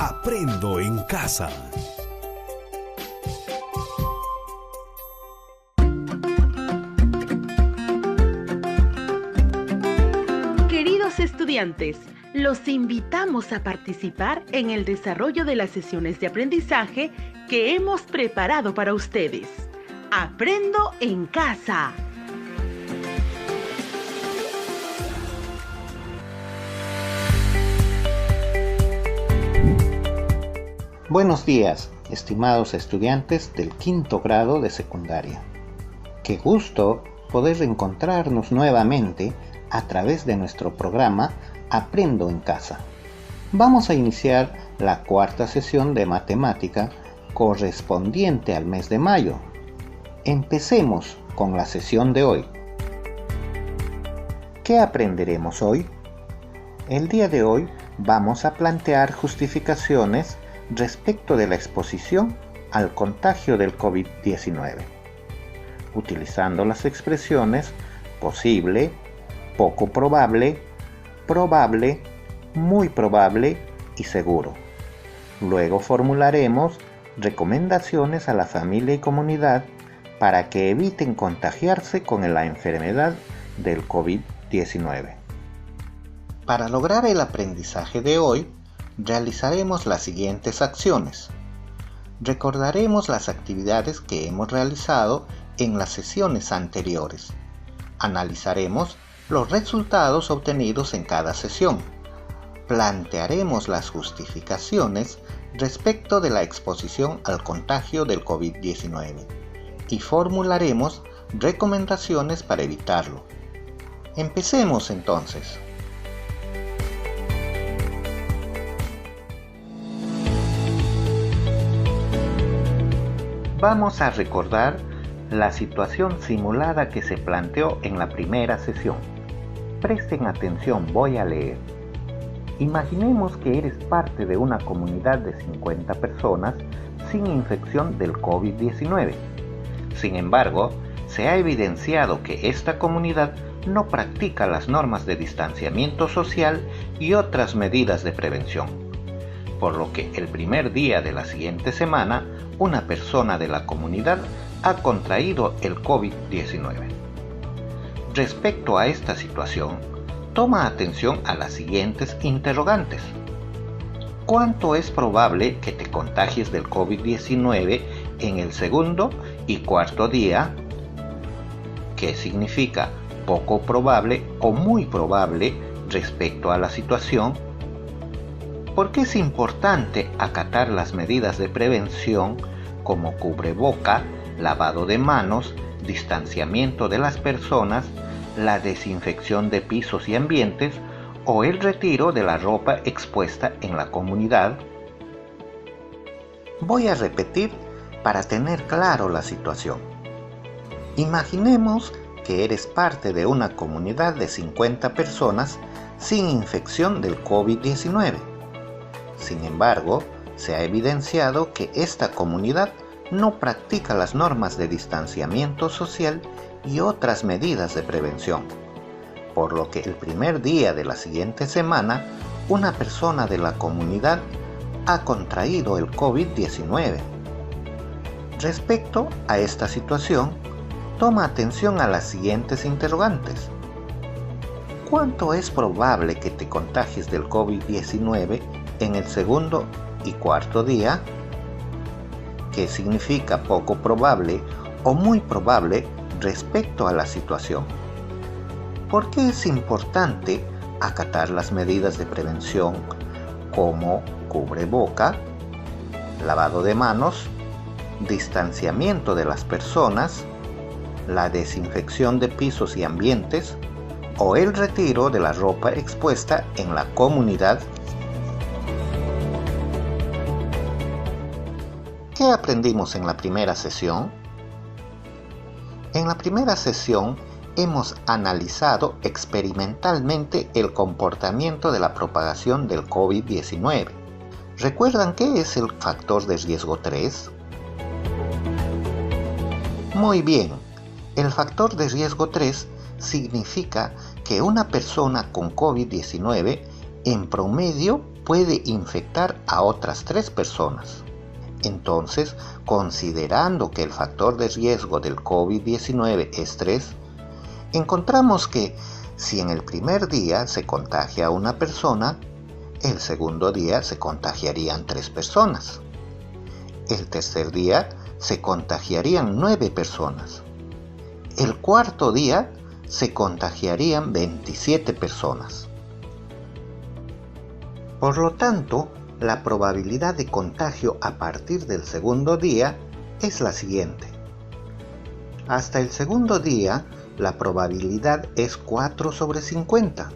Aprendo en casa. Queridos estudiantes, los invitamos a participar en el desarrollo de las sesiones de aprendizaje que hemos preparado para ustedes. Aprendo en casa. Buenos días, estimados estudiantes del quinto grado de secundaria. Qué gusto poder reencontrarnos nuevamente a través de nuestro programa Aprendo en Casa. Vamos a iniciar la cuarta sesión de matemática correspondiente al mes de mayo. Empecemos con la sesión de hoy. ¿Qué aprenderemos hoy? El día de hoy vamos a plantear justificaciones respecto de la exposición al contagio del COVID-19, utilizando las expresiones posible, poco probable, probable, muy probable y seguro. Luego formularemos recomendaciones a la familia y comunidad para que eviten contagiarse con la enfermedad del COVID-19. Para lograr el aprendizaje de hoy, realizaremos las siguientes acciones. Recordaremos las actividades que hemos realizado en las sesiones anteriores. Analizaremos los resultados obtenidos en cada sesión. Plantearemos las justificaciones respecto de la exposición al contagio del COVID-19 y formularemos recomendaciones para evitarlo. Empecemos entonces. Vamos a recordar la situación simulada que se planteó en la primera sesión. Presten atención, voy a leer. Imaginemos que eres parte de una comunidad de 50 personas sin infección del COVID-19. Sin embargo, se ha evidenciado que esta comunidad no practica las normas de distanciamiento social y otras medidas de prevención, por lo que el primer día de la siguiente semana, una persona de la comunidad ha contraído el COVID-19. Respecto a esta situación, toma atención a las siguientes interrogantes. ¿Cuánto es probable que te contagies del COVID-19 en el segundo y cuarto día? ¿Qué significa poco probable o muy probable respecto a la situación? ¿Por qué es importante acatar las medidas de prevención como cubreboca, lavado de manos, distanciamiento de las personas, la desinfección de pisos y ambientes o el retiro de la ropa expuesta en la comunidad? Voy a repetir para tener claro la situación. Imaginemos que eres parte de una comunidad de 50 personas sin infección del COVID-19. Sin embargo, se ha evidenciado que esta comunidad no practica las normas de distanciamiento social y otras medidas de prevención, por lo que el primer día de la siguiente semana, una persona de la comunidad ha contraído el COVID-19. Respecto a esta situación, toma atención a las siguientes interrogantes. ¿Cuánto es probable que te contagies del COVID-19 en el segundo y cuarto día? ¿Qué significa poco probable o muy probable respecto a la situación? ¿Por qué es importante acatar las medidas de prevención como cubreboca, lavado de manos, distanciamiento de las personas, la desinfección de pisos y ambientes o el retiro de la ropa expuesta en la comunidad? ¿Qué aprendimos en la primera sesión? En la primera sesión hemos analizado experimentalmente el comportamiento de la propagación del COVID-19. ¿Recuerdan qué es el factor de riesgo 3? Muy bien, el factor de riesgo 3 significa que una persona con COVID-19 en promedio puede infectar a otras 3 personas. Entonces, considerando que el factor de riesgo del COVID-19 es 3, encontramos que si en el primer día se contagia a una persona, el segundo día se contagiarían 3 personas. El tercer día se contagiarían 9 personas. El cuarto día se contagiarían 27 personas. Por lo tanto, la probabilidad de contagio a partir del segundo día es la siguiente. Hasta el segundo día, la probabilidad es 4 sobre 50.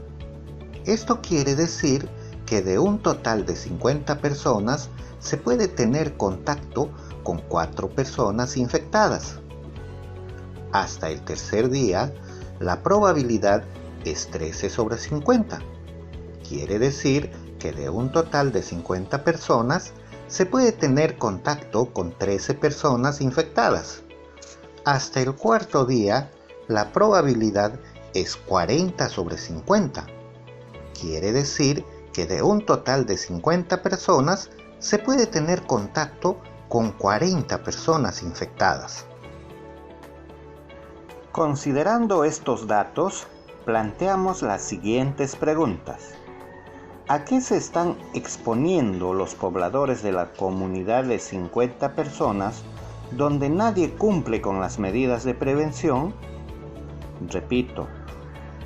Esto quiere decir que de un total de 50 personas se puede tener contacto con 4 personas infectadas. Hasta el tercer día, la probabilidad es 13 sobre 50. Quiere decir que de un total de 50 personas se puede tener contacto con 13 personas infectadas. Hasta el cuarto día, la probabilidad es 40 sobre 50. Quiere decir que de un total de 50 personas se puede tener contacto con 40 personas infectadas. Considerando estos datos, planteamos las siguientes preguntas. ¿A qué se están exponiendo los pobladores de la comunidad de 50 personas donde nadie cumple con las medidas de prevención? Repito,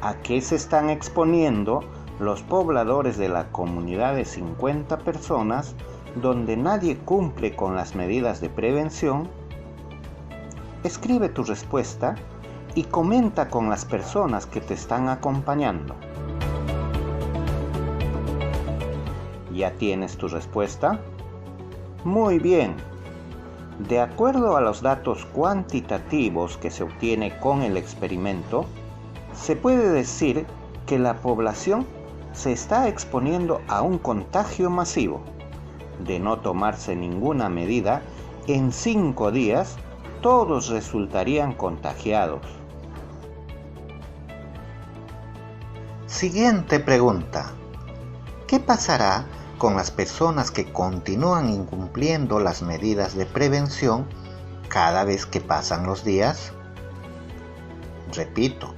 ¿a qué se están exponiendo los pobladores de la comunidad de 50 personas donde nadie cumple con las medidas de prevención? Escribe tu respuesta y comenta con las personas que te están acompañando. ¿Ya tienes tu respuesta? Muy bien. De acuerdo a los datos cuantitativos que se obtiene con el experimento, se puede decir que la población se está exponiendo a un contagio masivo. De no tomarse ninguna medida, en 5 días todos resultarían contagiados. Siguiente pregunta. ¿Qué pasará con las personas que continúan incumpliendo las medidas de prevención cada vez que pasan los días? Repito,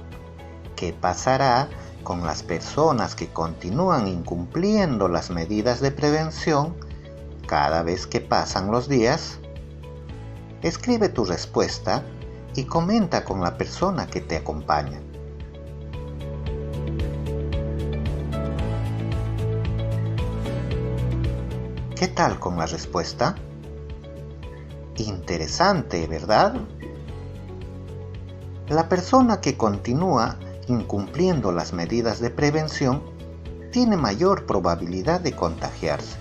¿qué pasará con las personas que continúan incumpliendo las medidas de prevención cada vez que pasan los días? Escribe tu respuesta y comenta con la persona que te acompaña. ¿Qué tal con la respuesta? Interesante, ¿verdad? La persona que continúa incumpliendo las medidas de prevención tiene mayor probabilidad de contagiarse,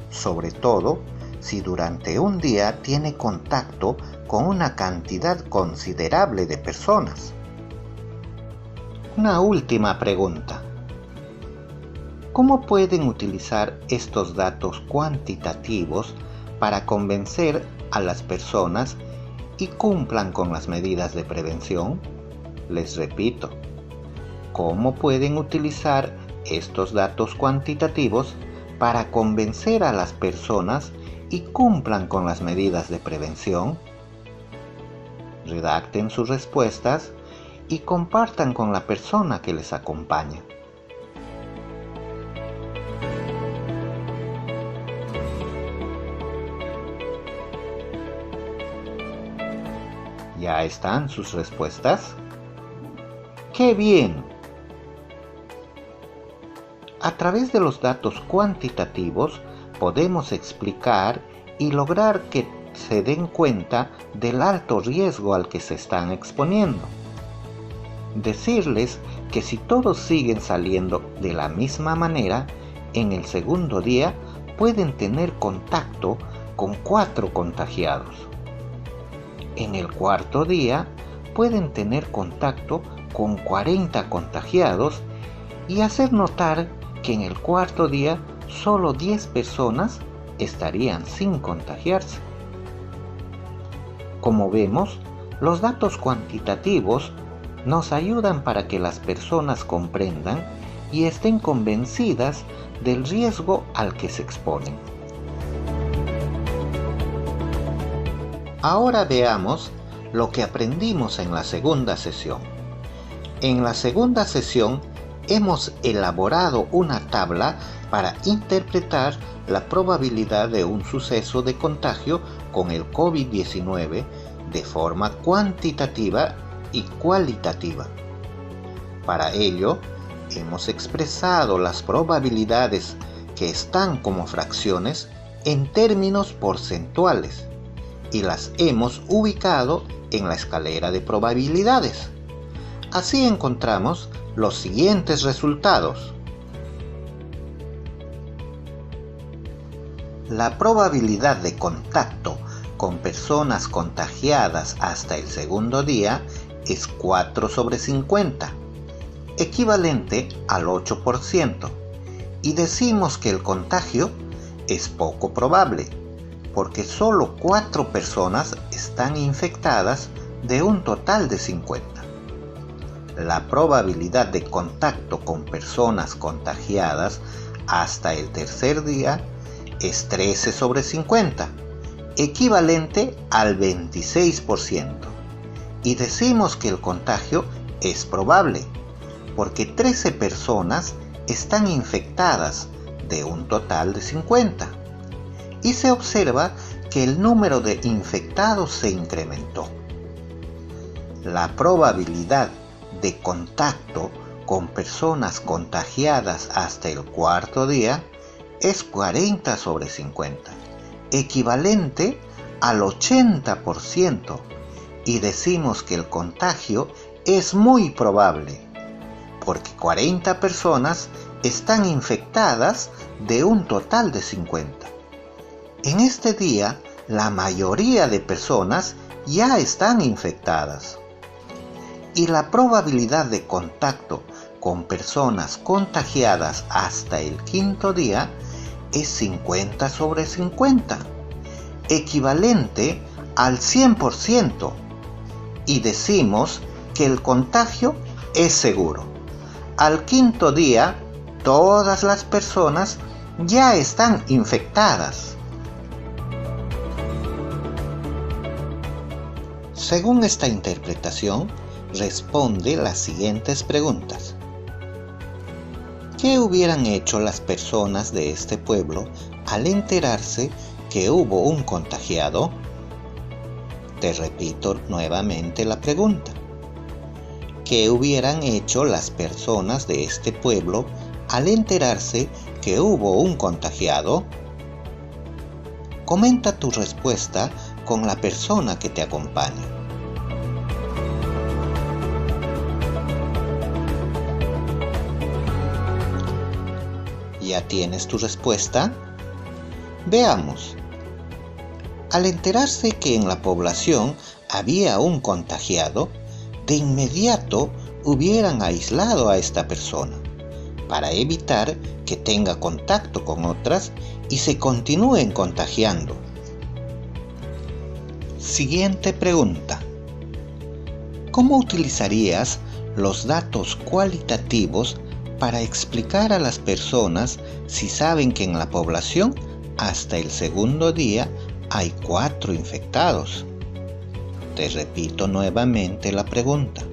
sobre todo si durante un día tiene contacto con una cantidad considerable de personas. Una última pregunta. ¿Cómo pueden utilizar estos datos cuantitativos para convencer a las personas y cumplan con las medidas de prevención? Les repito, ¿cómo pueden utilizar estos datos cuantitativos para convencer a las personas y cumplan con las medidas de prevención? Redacten sus respuestas y compartan con la persona que les acompaña. ¿Ya están sus respuestas? ¡Qué bien! A través de los datos cuantitativos podemos explicar y lograr que se den cuenta del alto riesgo al que se están exponiendo. Decirles que si todos siguen saliendo de la misma manera, en el segundo día pueden tener contacto con 4 contagiados. En el cuarto día pueden tener contacto con 40 contagiados y hacer notar que en el cuarto día solo 10 personas estarían sin contagiarse. Como vemos, los datos cuantitativos nos ayudan para que las personas comprendan y estén convencidas del riesgo al que se exponen. Ahora veamos lo que aprendimos en la segunda sesión. En la segunda sesión hemos elaborado una tabla para interpretar la probabilidad de un suceso de contagio con el COVID-19 de forma cuantitativa y cualitativa. Para ello, hemos expresado las probabilidades que están como fracciones en términos porcentuales y las hemos ubicado en la escalera de probabilidades. Así encontramos los siguientes resultados. La probabilidad de contacto con personas contagiadas hasta el segundo día es 4 sobre 50, equivalente al 8%, y decimos que el contagio es poco probable, porque solo 4 personas están infectadas de un total de 50. La probabilidad de contacto con personas contagiadas hasta el tercer día es 13 sobre 50, equivalente al 26%, y decimos que el contagio es probable, porque 13 personas están infectadas de un total de 50, y se observa que el número de infectados se incrementó. La probabilidad de contacto con personas contagiadas hasta el cuarto día es 40 sobre 50, equivalente al 80%, y decimos que el contagio es muy probable, porque 40 personas están infectadas de un total de 50. En este día, la mayoría de personas ya están infectadas. Y la probabilidad de contacto con personas contagiadas hasta el quinto día es 50 sobre 50, equivalente al 100%, y decimos que el contagio es seguro. Al quinto día, todas las personas ya están infectadas. Según esta interpretación, responde las siguientes preguntas. ¿Qué hubieran hecho las personas de este pueblo al enterarse que hubo un contagiado? Te repito nuevamente la pregunta. ¿Qué hubieran hecho las personas de este pueblo al enterarse que hubo un contagiado? Comenta tu respuesta con la persona que te acompaña. ¿Ya tienes tu respuesta? Veamos. Al enterarse que en la población había un contagiado, de inmediato hubieran aislado a esta persona para evitar que tenga contacto con otras y se continúen contagiando. Siguiente pregunta. ¿Cómo utilizarías los datos cualitativos para explicar a las personas si saben que en la población hasta el segundo día hay 4 infectados? Te repito nuevamente la pregunta.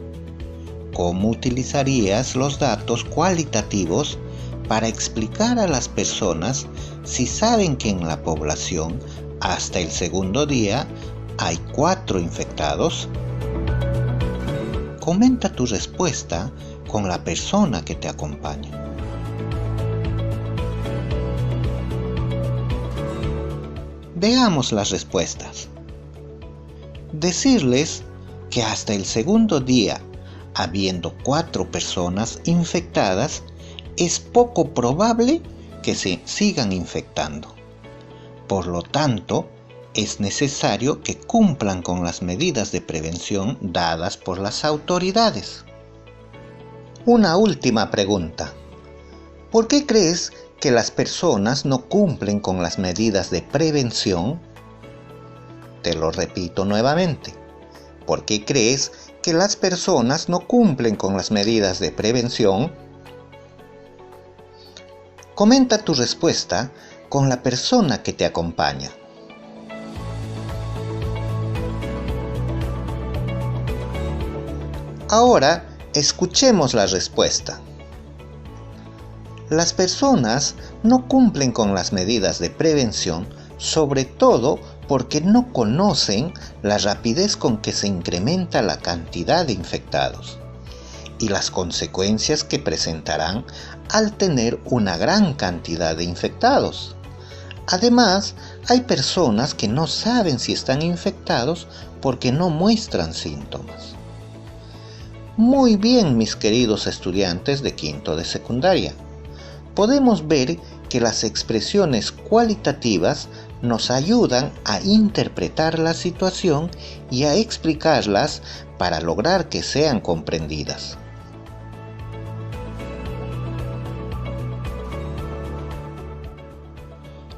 ¿Cómo utilizarías los datos cualitativos para explicar a las personas si saben que en la población hasta el segundo día hay 4 infectados? Comenta tu respuesta con la persona que te acompaña. Veamos las respuestas. Decirles que hasta el segundo día, habiendo 4 personas infectadas, es poco probable que se sigan infectando. Por lo tanto, es necesario que cumplan con las medidas de prevención dadas por las autoridades. Una última pregunta. ¿Por qué crees que las personas no cumplen con las medidas de prevención? Te lo repito nuevamente. ¿Por qué crees que las personas no cumplen con las medidas de prevención? Comenta tu respuesta con la persona que te acompaña. Ahora, escuchemos la respuesta. Las personas no cumplen con las medidas de prevención, sobre todo porque no conocen la rapidez con que se incrementa la cantidad de infectados y las consecuencias que presentarán al tener una gran cantidad de infectados. Además, hay personas que no saben si están infectados porque no muestran síntomas. Muy bien, mis queridos estudiantes de quinto de secundaria. Podemos ver que las expresiones cualitativas nos ayudan a interpretar la situación y a explicarlas para lograr que sean comprendidas.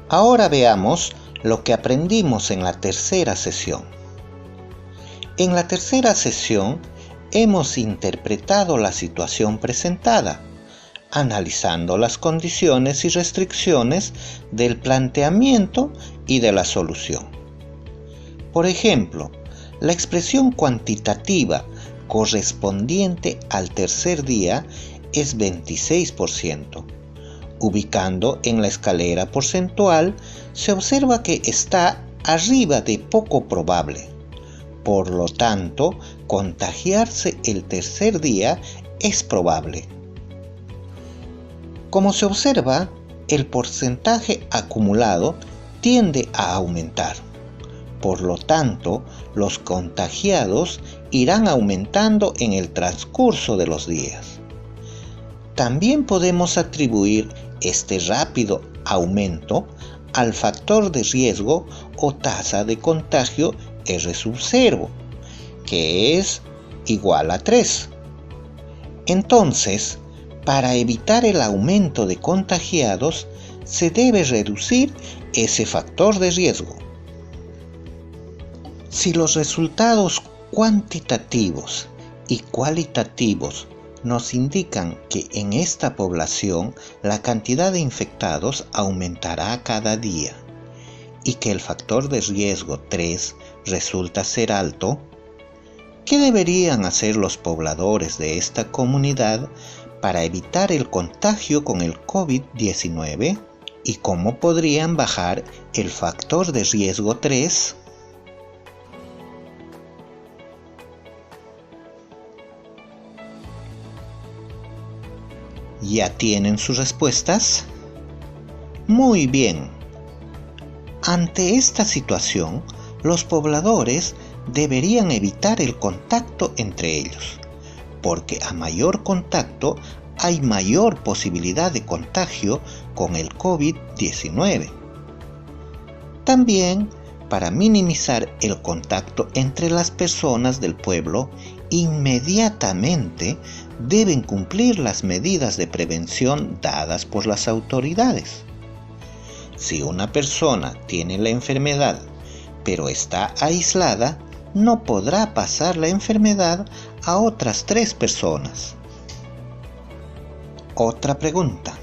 Ahora veamos lo que aprendimos en la tercera sesión. En la tercera sesión hemos interpretado la situación presentada, analizando las condiciones y restricciones del planteamiento y de la solución. Por ejemplo, la expresión cuantitativa correspondiente al tercer día es 26%. Ubicando en la escalera porcentual, se observa que está arriba de poco probable. Por lo tanto, contagiarse el tercer día es probable. Como se observa, el porcentaje acumulado tiende a aumentar. Por lo tanto, los contagiados irán aumentando en el transcurso de los días. También podemos atribuir este rápido aumento al factor de riesgo o tasa de contagio R0, que es igual a 3. Entonces, para evitar el aumento de contagiados, se debe reducir ese factor de riesgo. Si los resultados cuantitativos y cualitativos nos indican que en esta población la cantidad de infectados aumentará cada día y que el factor de riesgo 3 resulta ser alto, ¿qué deberían hacer los pobladores de esta comunidad para evitar el contagio con el COVID-19? ¿Y cómo podrían bajar el factor de riesgo 3? ¿Ya tienen sus respuestas? Muy bien. Ante esta situación, los pobladores deberían evitar el contacto entre ellos, porque a mayor contacto hay mayor posibilidad de contagio con el COVID-19. También, para minimizar el contacto entre las personas del pueblo, inmediatamente deben cumplir las medidas de prevención dadas por las autoridades. Si una persona tiene la enfermedad, pero está aislada, no podrá pasar la enfermedad a otras 3 personas. Otra pregunta.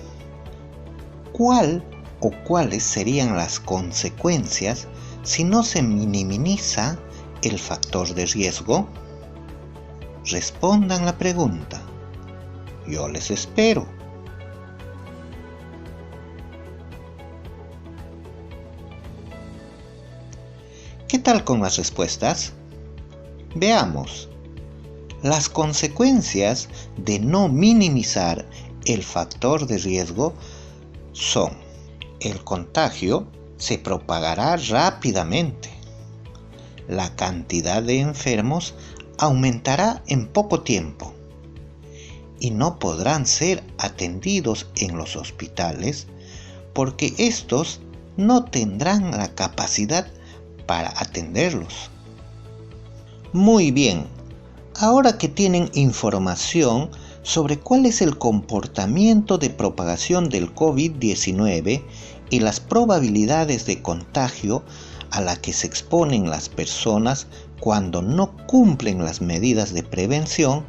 ¿Cuál o cuáles serían las consecuencias si no se minimiza el factor de riesgo? Respondan la pregunta. Yo les espero. ¿Qué tal con las respuestas? Veamos. Las consecuencias de no minimizar el factor de riesgo son: el contagio se propagará rápidamente, la cantidad de enfermos aumentará en poco tiempo y no podrán ser atendidos en los hospitales porque estos no tendrán la capacidad para atenderlos. Muy bien, ahora que tienen información sobre cuál es el comportamiento de propagación del COVID-19 y las probabilidades de contagio a la que se exponen las personas cuando no cumplen las medidas de prevención,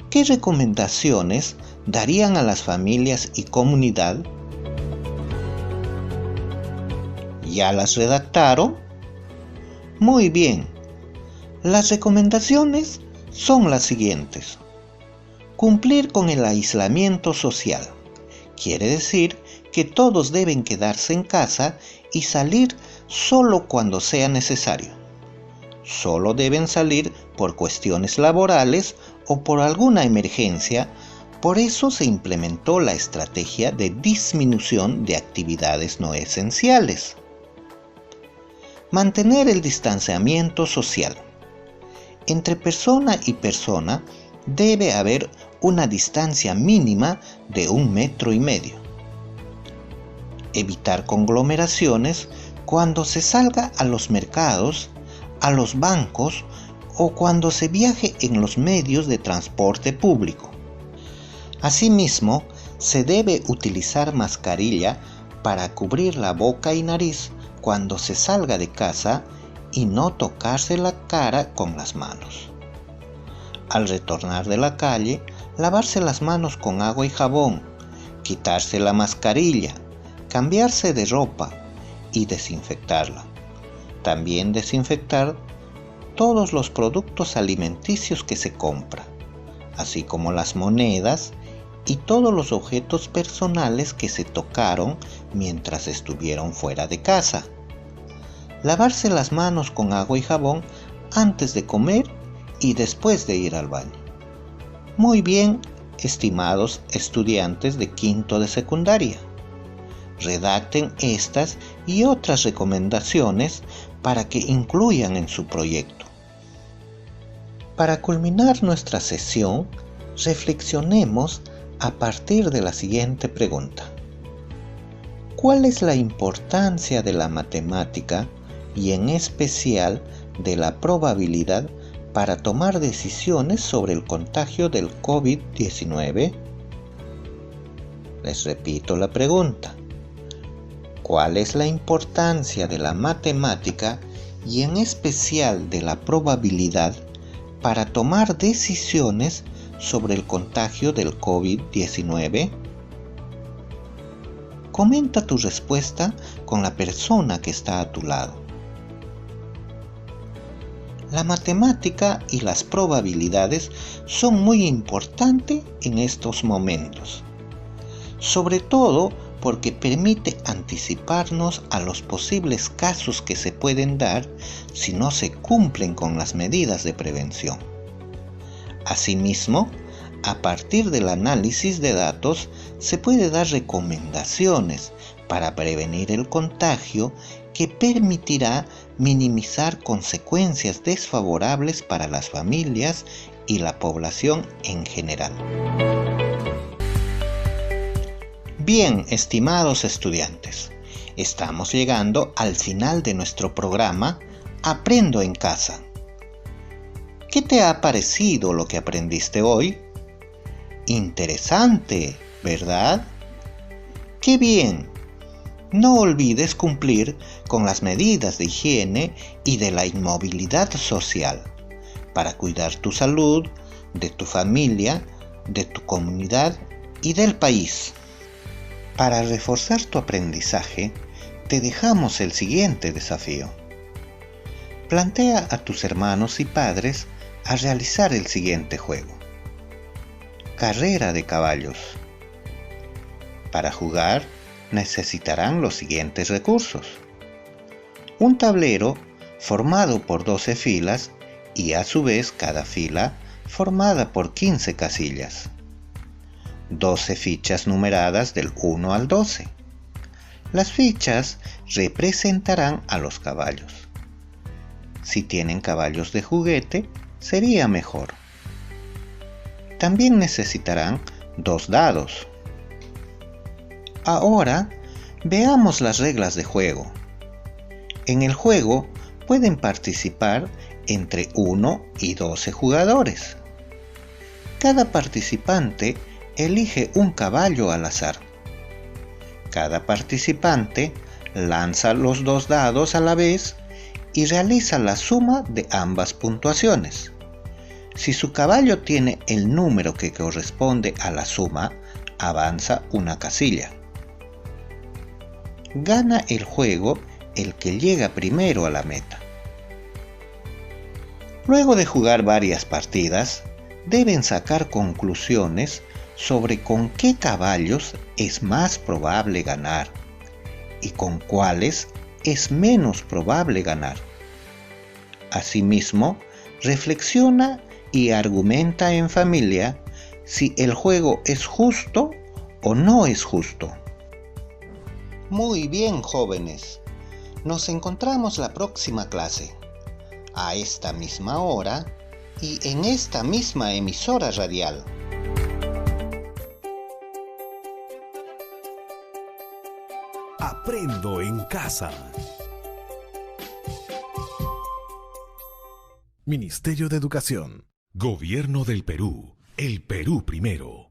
¿qué recomendaciones darían a las familias y comunidad? ¿Ya las redactaron? Muy bien. Las recomendaciones son las siguientes. Cumplir con el aislamiento social. Quiere decir que todos deben quedarse en casa y salir solo cuando sea necesario. Solo deben salir por cuestiones laborales o por alguna emergencia. Por eso se implementó la estrategia de disminución de actividades no esenciales. Mantener el distanciamiento social. Entre persona y persona debe haber una distancia mínima de 1,5 metros. Evitar conglomeraciones cuando se salga a los mercados, a los bancos o cuando se viaje en los medios de transporte público. Asimismo, se debe utilizar mascarilla para cubrir la boca y nariz cuando se salga de casa y no tocarse la cara con las manos. Al retornar de la calle, lavarse las manos con agua y jabón, quitarse la mascarilla, cambiarse de ropa y desinfectarla. También desinfectar todos los productos alimenticios que se compran, así como las monedas y todos los objetos personales que se tocaron mientras estuvieron fuera de casa. Lavarse las manos con agua y jabón antes de comer y después de ir al baño. Muy bien, estimados estudiantes de quinto de secundaria. Redacten estas y otras recomendaciones para que incluyan en su proyecto. Para culminar nuestra sesión, reflexionemos a partir de la siguiente pregunta. ¿Cuál es la importancia de la matemática y en especial de la probabilidad para tomar decisiones sobre el contagio del COVID-19? Les repito la pregunta. ¿Cuál es la importancia de la matemática y en especial de la probabilidad para tomar decisiones sobre el contagio del COVID-19? Comenta tu respuesta con la persona que está a tu lado. La matemática y las probabilidades son muy importantes en estos momentos, sobre todo porque permite anticiparnos a los posibles casos que se pueden dar si no se cumplen con las medidas de prevención. Asimismo, a partir del análisis de datos se puede dar recomendaciones para prevenir el contagio que permitirá minimizar consecuencias desfavorables para las familias y la población en general. Bien, estimados estudiantes, estamos llegando al final de nuestro programa Aprendo en Casa. ¿Qué te ha parecido lo que aprendiste hoy? Interesante, ¿verdad? ¡Qué bien! No olvides cumplir con las medidas de higiene y de la inmovilidad social para cuidar tu salud, de tu familia, de tu comunidad y del país. Para reforzar tu aprendizaje, te dejamos el siguiente desafío. Plantea a tus hermanos y padres a realizar el siguiente juego. Carrera de caballos. Para jugar, necesitarán los siguientes recursos. Un tablero formado por 12 filas y a su vez cada fila formada por 15 casillas. 12 fichas numeradas del 1 al 12. Las fichas representarán a los caballos. Si tienen caballos de juguete, sería mejor. También necesitarán 2 dados. Ahora, veamos las reglas de juego. En el juego pueden participar entre 1 y 12 jugadores. Cada participante elige un caballo al azar. Cada participante lanza los 2 dados a la vez y realiza la suma de ambas puntuaciones. Si su caballo tiene el número que corresponde a la suma, avanza una casilla. Gana el juego el que llega primero a la meta. Luego de jugar varias partidas, deben sacar conclusiones sobre con qué caballos es más probable ganar y con cuáles es menos probable ganar. Asimismo, reflexiona y argumenta en familia si el juego es justo o no es justo. Muy bien, jóvenes. Nos encontramos la próxima clase, a esta misma hora y en esta misma emisora radial. Aprendo en casa. Ministerio de Educación. Gobierno del Perú. El Perú primero.